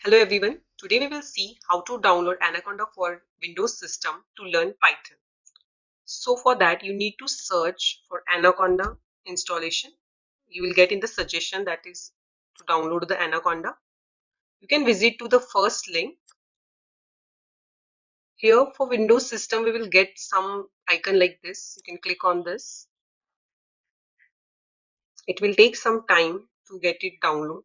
Hello everyone, today we will see how to download Anaconda for Windows system to learn Python. So for that you need to search for Anaconda installation. You will get in the suggestion that is to download the Anaconda. You can visit to the first link. Here for Windows system we will get some icon like this. You can click on this. It will take some time to get it download.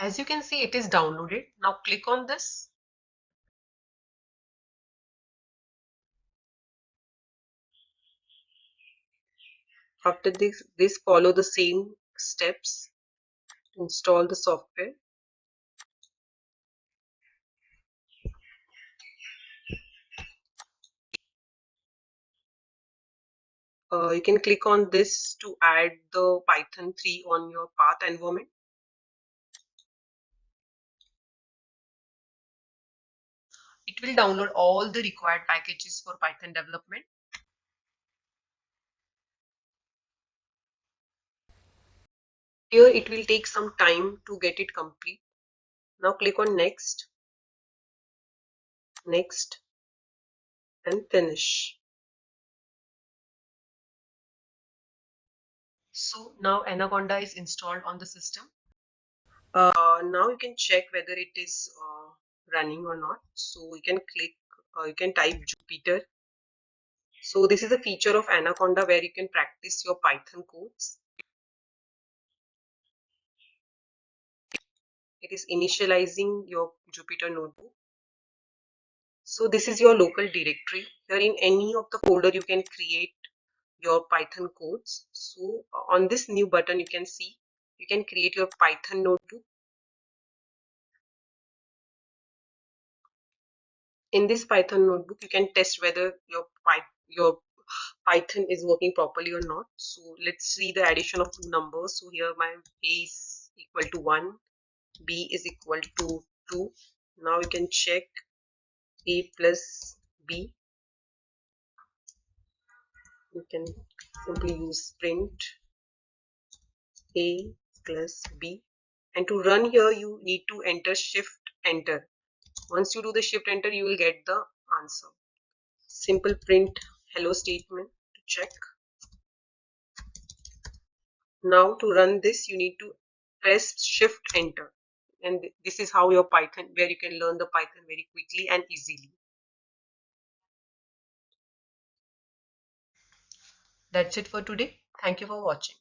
As you can see, it is downloaded. Now click on this. After this follow the same steps. Install the software. You can click on this to add the Python 3 on your path environment. It will download all the required packages for Python development. Here it will take some time to get it complete. Now click on next, next and finish. So now Anaconda is installed on the system. Now you can check whether it is running or not. So you can click, you can type Jupyter. So this is a feature of Anaconda where you can practice your Python codes. It is initializing your Jupyter notebook. So this is your local directory. Here in any of the folder you can create your Python codes. So on this new button you can see you can create your Python notebook. In this Python notebook you can test whether your Python is working properly or not. So let's see the addition of two numbers. So here my A is equal to 1, B is equal to 2. Now you can check A plus B. You can simply use print A plus B, and to run here you need to enter shift enter. Once you do the shift enter you will get the answer. Simple print hello statement to check. Now to run this you need to press shift enter, and this is how your Python, where you can learn the Python very quickly and easily. That's it for today. Thank you for watching.